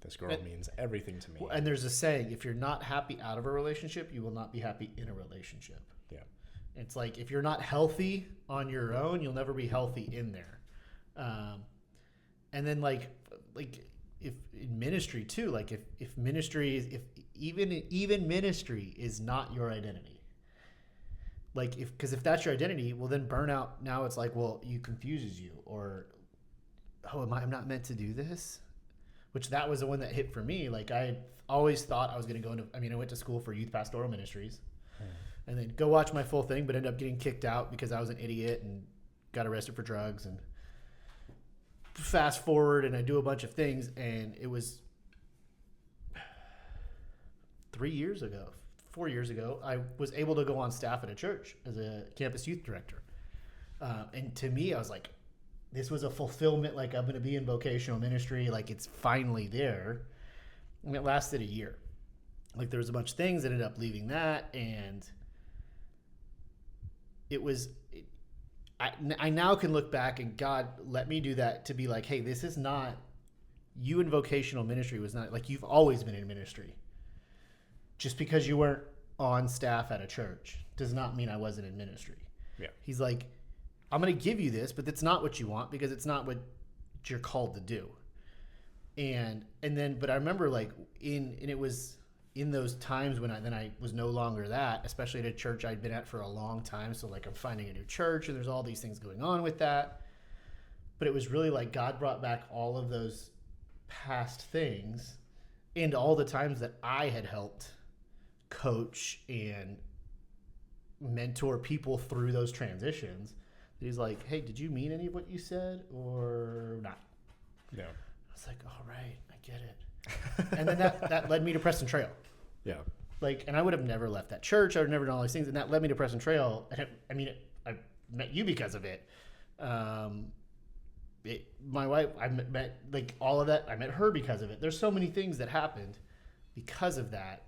Speaker 2: This girl means everything to me.
Speaker 1: And there's a saying, if you're not happy out of a relationship, you will not be happy in a relationship.
Speaker 2: Yeah.
Speaker 1: It's like if you're not healthy on your own, you'll never be healthy in there. And then like if in ministry too, like if ministry is, if even ministry is not your identity. Like because if that's your identity, well then burnout, now it's like, well, you confuses you, or I'm not meant to do this. Which that was the one that hit for me. Like I always thought I was going to go into, I went to school for youth pastoral ministries and then go watch my full thing, but ended up getting kicked out because I was an idiot and got arrested for drugs. And fast forward and I do a bunch of things, and it was 3 years ago, 4 years ago, I was able to go on staff at a church as a campus youth director. And to me, I was like, this was a fulfillment. Like, I'm going to be in vocational ministry. Like, it's finally there. And it lasted a year. Like, there was a bunch of things that ended up leaving that. And it was, I now can look back and God let me do that to be like, hey, this is not, you in vocational ministry was not, like, you've always been in ministry. Just because you weren't on staff at a church does not mean I wasn't in ministry.
Speaker 2: Yeah.
Speaker 1: He's like, I'm going to give you this, but that's not what you want because it's not what you're called to do. And then, but I remember like and it was in those times when I was no longer that, especially at a church I'd been at for a long time. So like I'm finding a new church and there's all these things going on with that. But it was really like God brought back all of those past things and all the times that I had helped coach and mentor people through those transitions. He's like, hey, did you mean any of what you said or not?
Speaker 2: Yeah.
Speaker 1: I was like, all right, I get it. And then that led me to Preston Trail.
Speaker 2: Yeah.
Speaker 1: Like, and I would have never left that church. I would have never done all these things. And that led me to Preston Trail. And I met you because of it. My wife, I met like all of that. I met her because of it. There's so many things that happened because of that.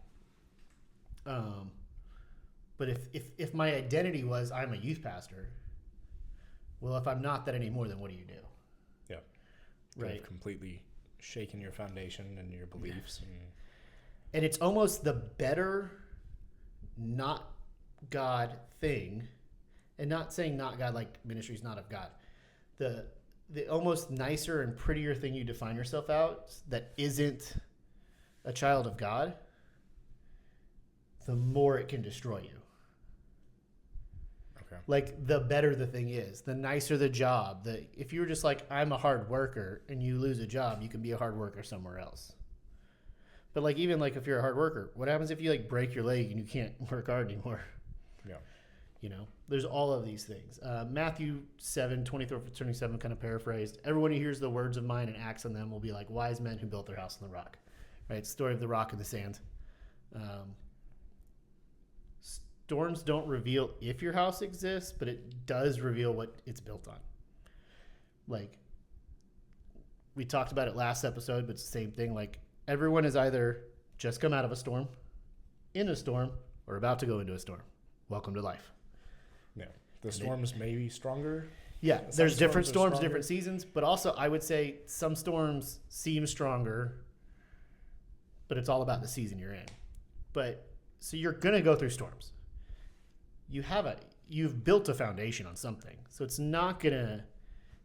Speaker 1: But if my identity was I'm a youth pastor, well, if I'm not that anymore, then what do you do?
Speaker 2: Yeah.
Speaker 1: Right.
Speaker 2: You've completely shaken your foundation and your beliefs.
Speaker 1: And it's almost the better not God thing, and not saying not God like ministry is not of God. The almost nicer and prettier thing you define yourself out that isn't a child of God, the more it can destroy you.
Speaker 2: Okay.
Speaker 1: Like, the better the thing is, the nicer the job. If you were just like, I'm a hard worker, and you lose a job, you can be a hard worker somewhere else. But, like, even, like, if you're a hard worker, what happens if you, like, break your leg and you can't work hard anymore?
Speaker 2: Yeah.
Speaker 1: You know, there's all of these things. Matthew 7:23-27 kind of paraphrased. Everyone who hears the words of mine and acts on them will be like wise men who built their house on the rock. Right? Story of the rock and the sand. Storms don't reveal if your house exists, but it does reveal what it's built on. Like, we talked about it last episode, but it's the same thing. Like, everyone is either just come out of a storm, in a storm, or about to go into a storm. Welcome to life.
Speaker 2: Yeah. The storms may be stronger.
Speaker 1: Yeah, there's different storms,
Speaker 2: stronger.
Speaker 1: different seasons, but also I would say some storms seem stronger, but it's all about the season you're in. But so you're going to go through storms. You've built a foundation on something. So it's not going to,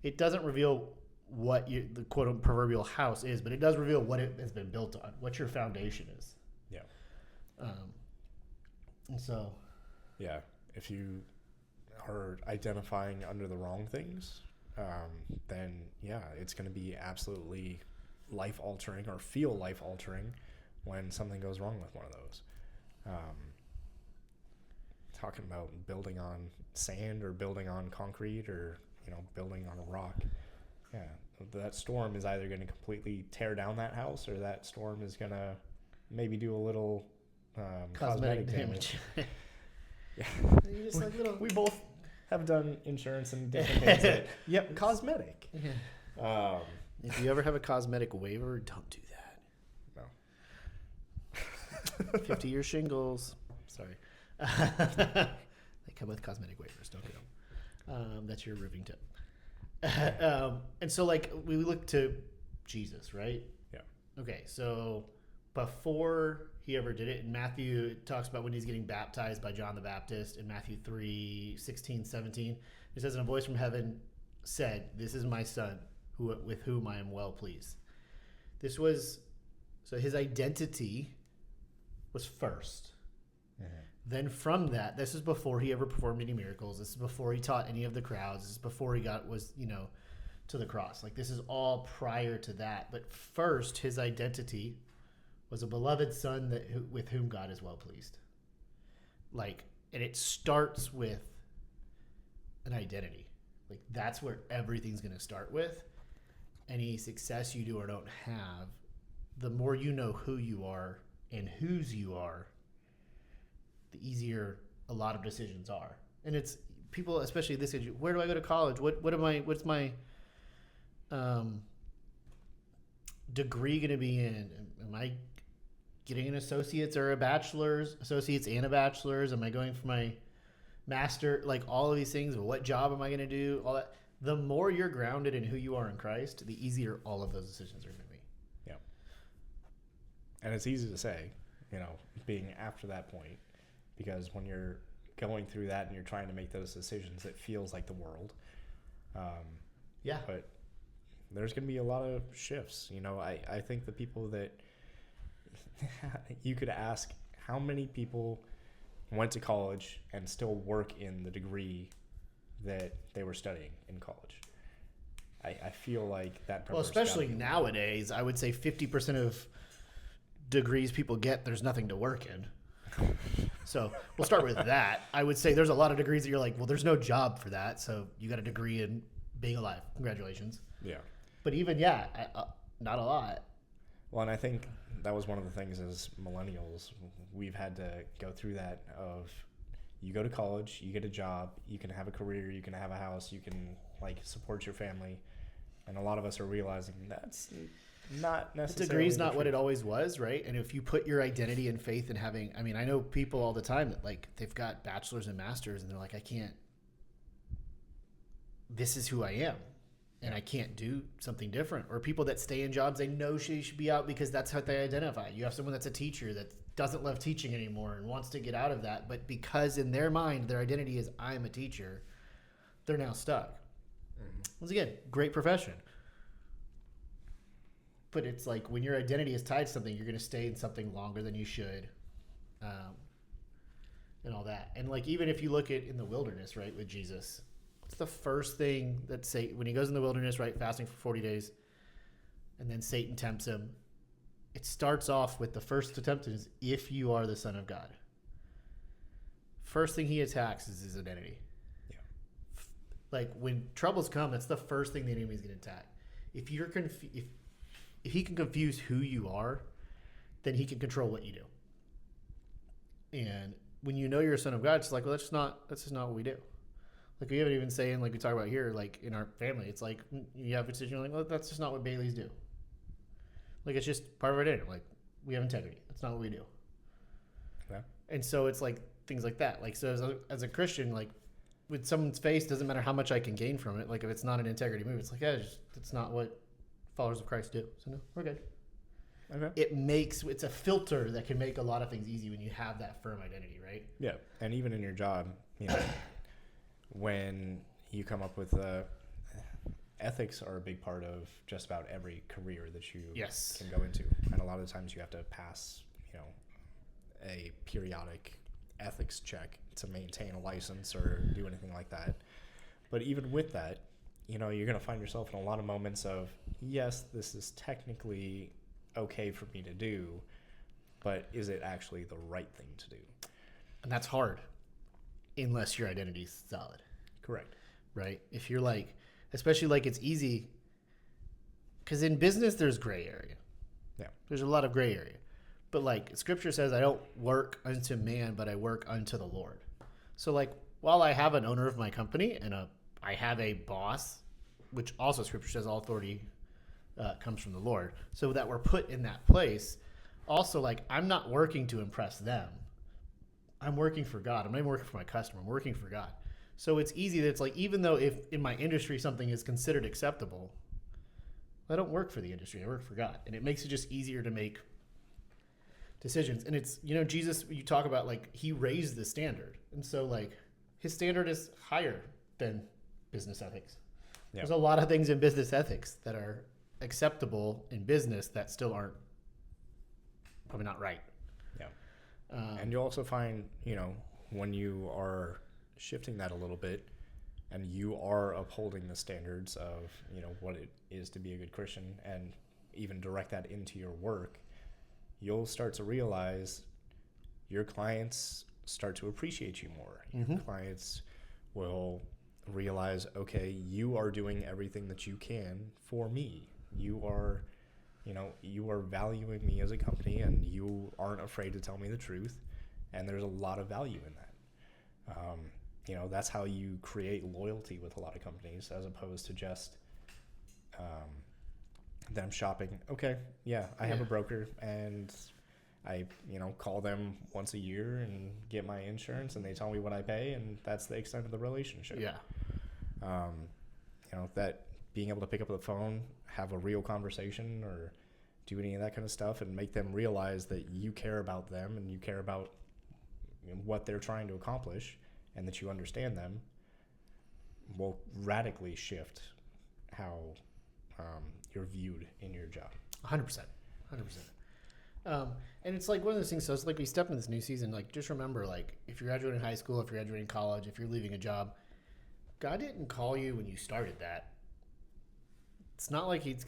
Speaker 1: it doesn't reveal what the quote unquote proverbial house is, but it does reveal what it has been built on, what your foundation is.
Speaker 2: Yeah.
Speaker 1: And so.
Speaker 2: Yeah. If you are identifying under the wrong things, then yeah, it's going to be absolutely life altering or feel life altering when something goes wrong with one of those. Talking about building on sand or building on concrete or, building on a rock. Yeah. That storm is either going to completely tear down that house or that storm is going to maybe do a little cosmetic damage. Yeah.
Speaker 1: You're just like little.
Speaker 2: We both have done insurance and different things. Yep, cosmetic.
Speaker 1: Yeah. If you ever have a cosmetic waiver, don't do that.
Speaker 2: No.
Speaker 1: 50-year shingles. Sorry. They come with cosmetic waivers. Don't get them. That's your roofing tip. And so, like, we look to Jesus, right?
Speaker 2: Yeah.
Speaker 1: Okay, so before he ever did it, in Matthew, it talks about when he's getting baptized by John the Baptist in Matthew 3:16-17. It says, and a voice from heaven said, "This is my son, with whom I am well pleased." So his identity was first.
Speaker 2: Mm-hmm.
Speaker 1: Then from that, this is before he ever performed any miracles. This is before he taught any of the crowds. This is before he was to the cross. Like, this is all prior to that. But first, his identity was a beloved son with whom God is well pleased. Like, and it starts with an identity. Like, that's where everything's going to start with. Any success you do or don't have, the more you know who you are and whose you are, the easier a lot of decisions are. And it's people, especially at this age, where do I go to college? What's my degree going to be in? Am I getting an associate's or a bachelor's, associates and a bachelor's? Am I going for my master? Like all of these things. What job am I going to do? All that. The more you're grounded in who you are in Christ, the easier all of those decisions are going to be.
Speaker 2: Yeah. And it's easy to say, being after that point, because when you're going through that and you're trying to make those decisions, it feels like the world.
Speaker 1: Yeah.
Speaker 2: But there's going to be a lot of shifts. I think the people that you could ask how many people went to college and still work in the degree that they were studying in college. I feel like that.
Speaker 1: Well, especially nowadays, I would say 50% of degrees people get, there's nothing to work in. So we'll start with that. I would say there's a lot of degrees that you're like, well, there's no job for that. So you got a degree in being alive. Congratulations.
Speaker 2: Yeah.
Speaker 1: But even, not a lot.
Speaker 2: Well, and I think that was one of the things as millennials, we've had to go through that of you go to college, you get a job, you can have a career, you can have a house, you can support your family. And a lot of us are realizing that's not necessarily.
Speaker 1: A degree is not what it always was, right? And if you put your identity and faith in having, I know people all the time that they've got bachelor's and masters and they're like, this is who I am. And I can't do something different. Or people that stay in jobs they know she should be out because that's how they identify. You have someone that's a teacher that doesn't love teaching anymore and wants to get out of that. But because in their mind, their identity is I'm a teacher, they're now stuck. Mm-hmm. Once again, great profession. But it's like when your identity is tied to something, you're going to stay in something longer than you should. And all that. And even if you look at in the wilderness, right, with Jesus, what's the first thing that when he goes in the wilderness, right, fasting for 40 days, and then Satan tempts him, it starts off with the first attempt is, if you are the Son of God. First thing he attacks is his identity. Yeah. When troubles come, that's the first thing the enemy's going to attack. If you're if he can confuse who you are, then he can control what you do. And when you know you're a son of God, it's like, well, that's just not what we do. We haven't even saying, we talk about here, in our family, it's like you have a decision, well, that's just not what Baileys do. It's just part of our dinner. We have integrity. That's not what we do. Yeah. And so it's things like that. So as a Christian, with someone's face, doesn't matter how much I can gain from it. If it's not an integrity move, it's it's not what followers of Christ do. So no, we're good. Okay. It's a filter that can make a lot of things easy when you have that firm identity, right? Yeah.
Speaker 2: And even in your job, when you come up with ethics are a big part of just about every career that you can go into. And a lot of the times you have to pass, a periodic ethics check to maintain a license or do anything like that. But even with that, you're going to find yourself in a lot of moments of, yes, this is technically okay for me to do, but is it actually the right thing to do?
Speaker 1: And that's hard unless your identity's solid.
Speaker 2: Correct.
Speaker 1: Right? If you're especially it's easy, because in business there's gray area. Yeah. There's a lot of gray area. But scripture says, I don't work unto man, but I work unto the Lord. So while I have an owner of my company and I have a boss, which also scripture says all authority comes from the Lord, so that we're put in that place. Also, I'm not working to impress them. I'm working for God. I'm not even working for my customer. I'm working for God. So it's easy that it's even though if in my industry something is considered acceptable, I don't work for the industry. I work for God. And it makes it just easier to make decisions. And it's, Jesus, you talk about he raised the standard. And so his standard is higher than business ethics. Yeah. There's a lot of things in business ethics that are acceptable in business that still aren't probably not right.
Speaker 2: Yeah. And you also find, when you are shifting that a little bit and you are upholding the standards of, what it is to be a good Christian and even direct that into your work, you'll start to realize your clients start to appreciate you more. Mm-hmm. Your clients will realize, okay, you are doing everything that you can for me. You are valuing me as a company and you aren't afraid to tell me the truth. and there's a lot of value in that. That's how you create loyalty with a lot of companies, as opposed to just them shopping. Okay, yeah, I have a broker, and I call them once a year and get my insurance, and they tell me what I pay, and that's the extent of the relationship.
Speaker 1: Yeah.
Speaker 2: That being able to pick up the phone, have a real conversation, or do any of that kind of stuff, and make them realize that you care about them and you care about what they're trying to accomplish, and that you understand them, will radically shift how you're viewed in your job.
Speaker 1: 100%. 100%. And it's like one of those things. So it's like we step into this new season. Like, just remember, like, if you're graduating high school, if you're graduating college, if you're leaving a job, God didn't call you when you started that. It's not like it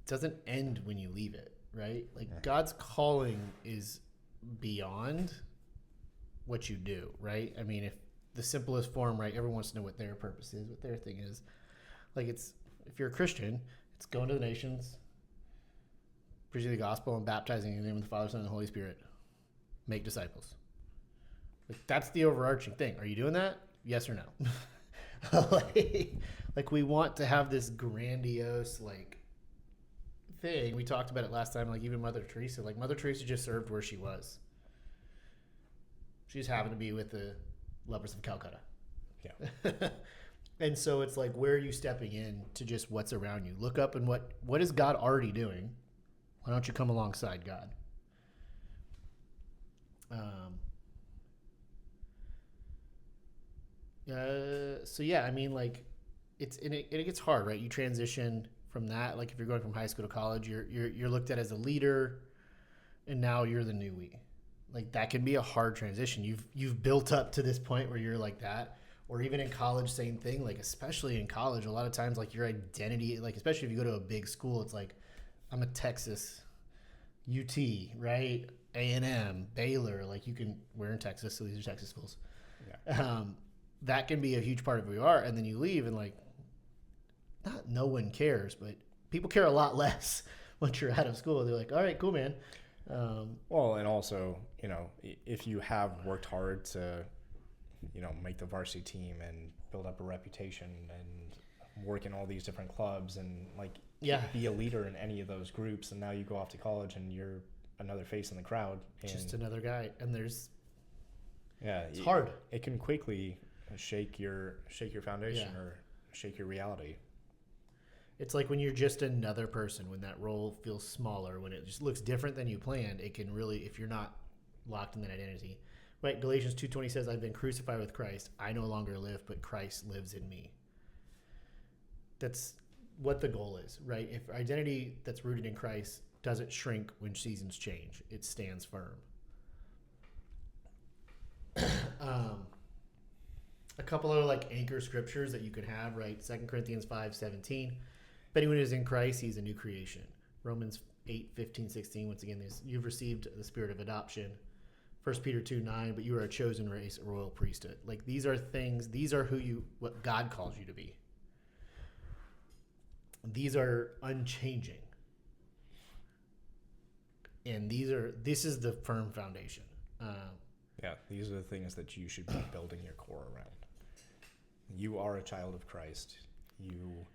Speaker 1: doesn't end when you leave it, right? Like, God's calling is beyond what you do, right? I mean, if the simplest form, right? Everyone wants to know what their purpose is, what their thing is. Like, if you're a Christian, it's going to the nations, preaching the gospel, and baptizing in the name of the Father, Son, and the Holy Spirit. Make disciples. Like, that's the overarching thing. Are you doing that? Yes or no? like we want to have this grandiose thing. We talked about it last time. Like, even Mother Teresa. Like, Mother Teresa just served where she was. She just happened to be with the lepers of Calcutta.
Speaker 2: Yeah.
Speaker 3: And so it's like, where are you stepping in to just what's around you? Look up and what is God already doing? Why don't you come alongside God? So yeah, I mean, like, it gets hard, right? You transition from that, like if you're going from high school to college, you're looked at as a leader, and now you're the newbie. Like, that can be a hard transition. You've built up to this point where you're like that. Or even in college, same thing. Like, especially in college, a lot of times, like, your identity, like, especially if you go to a big school, it's like, I'm a Texas, UT, right? A&M, Baylor. Like, we're in Texas, so these are Texas schools. Yeah. That can be a huge part of who you are. And then you leave, and, like, no one cares, but people care a lot less once you're out of school. They're like, all right, cool, man.
Speaker 2: Well, and also, if you have worked hard to make the varsity team and build up a reputation and work in all these different clubs and be a leader in any of those groups, and now you go off to college and you're another face in the crowd. And
Speaker 3: just another guy, and it's
Speaker 2: hard. It can quickly shake your foundation or shake your reality.
Speaker 3: It's like when you're just another person, when that role feels smaller, when it just looks different than you planned, it can really, if you're not locked in that identity. Right, Galatians 2:20 says, I've been crucified with Christ. I no longer live, but Christ lives in me. That's what the goal is, right? If identity that's rooted in Christ doesn't shrink when seasons change, it stands firm. A couple of anchor scriptures that you could have, right? 2 Corinthians 5:17. If anyone is in Christ, he's a new creation. Romans 8:15-16. Once again, you've received the spirit of adoption. 1 Peter 2:9, but you are a chosen race, a royal priesthood. Like, these are what God calls you to be. These are unchanging. And this is the firm foundation.
Speaker 2: These are the things that you should be building your core around. You are a child of Christ. You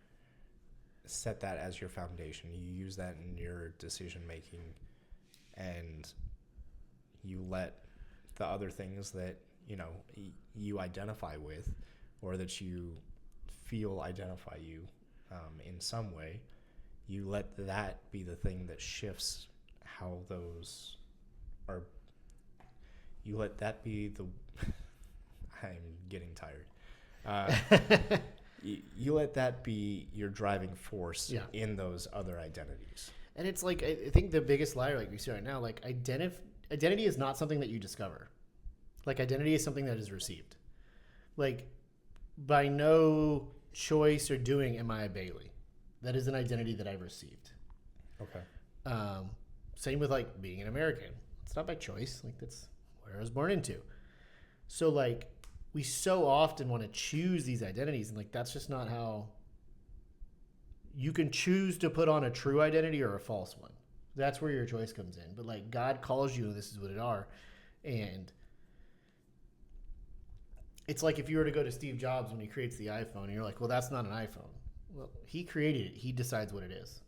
Speaker 2: set that as your foundation. You use that in your decision making, and you let the other things that you identify with, or that you feel identify you in some way, you let that be the thing that shifts how those are. You let that be the I'm getting tired. You let that be your driving force in those other identities.
Speaker 3: And it's like, I think the biggest lie, like we see right now, like, identity is not something that you discover. Like, identity is something that is received. Like, by no choice or doing am I a Bailey. That is an identity that I've received.
Speaker 2: Okay.
Speaker 3: Same with being an American. It's not by choice. Like, that's where I was born into. So we so often want to choose these identities, and that's just not how. You can choose to put on a true identity or a false one. That's where your choice comes in. But God calls you, and this is what it are. And it's like if you were to go to Steve Jobs when he creates the iPhone, and you're like, well, that's not an iPhone. Well, he created it. He decides what it is.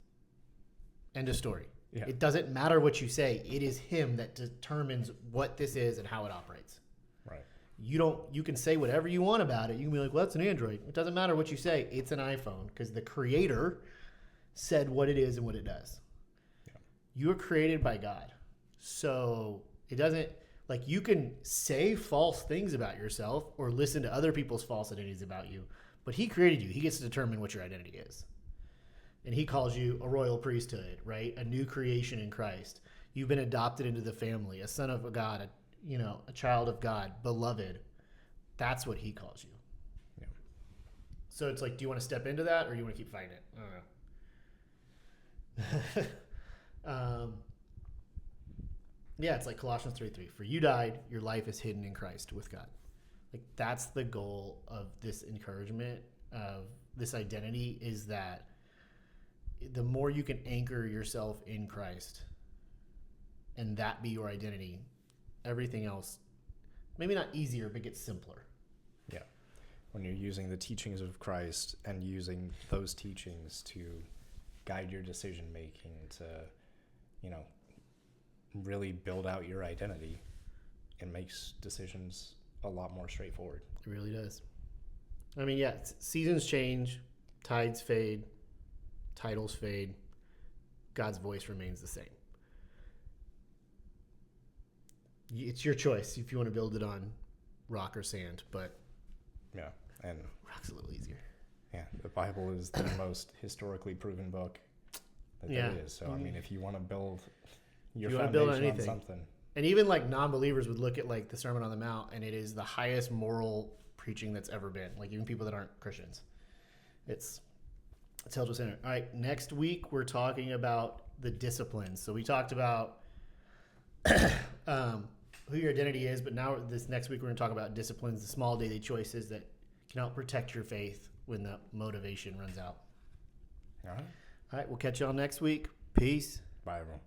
Speaker 3: End of story.
Speaker 2: Yeah.
Speaker 3: It doesn't matter what you say. It is him that determines what this is and how it operates.
Speaker 2: Right.
Speaker 3: You can say whatever you want about it. You can be like, well, that's an Android. It doesn't matter what you say. It's an iPhone because the creator said what it is and what it does.
Speaker 2: Yeah.
Speaker 3: You are created by God. So it doesn't, like, you can say false things about yourself or listen to other people's false identities about you, but he created you. He gets to determine what your identity is. And he calls you a royal priesthood, right? A new creation in Christ. You've been adopted into the family, a son of God, a child of God, beloved. That's what he calls you.
Speaker 2: Yeah.
Speaker 3: So it's like, do you want to step into that or do you want to keep fighting it? I don't know. Yeah, it's like Colossians 3:3. For you died, your life is hidden in Christ with God. Like, that's the goal of this encouragement, of this identity, is that the more you can anchor yourself in Christ and that be your identity, everything else, maybe not easier, but gets simpler.
Speaker 2: Yeah. When you're using the teachings of Christ and using those teachings to guide your decision making, to, really build out your identity, it makes decisions a lot more straightforward.
Speaker 3: It really does. I mean, yeah, seasons change, tides fade, titles fade, God's voice remains the same. It's your choice if you want to build it on rock or sand, but
Speaker 2: Yeah. And
Speaker 3: rock's a little easier.
Speaker 2: yeah, the Bible is the most historically proven book that
Speaker 3: Yeah.
Speaker 2: there is. So, I mean, if you want to build your
Speaker 3: You wanna
Speaker 2: foundation
Speaker 3: build on
Speaker 2: on
Speaker 3: anything.
Speaker 2: something,
Speaker 3: And even like non-believers would look at like the Sermon on the Mount, and it is the highest moral preaching that's ever been. Like, even people that aren't Christians, it's held to a standard. All right, next week we're talking about the disciplines. So we talked about who your identity is, but now this next week we're going to talk about disciplines, the small daily choices that can help protect your faith when the motivation runs out.
Speaker 2: all right?
Speaker 3: All right, we'll catch y'all next week. Peace.
Speaker 2: Bye, everyone.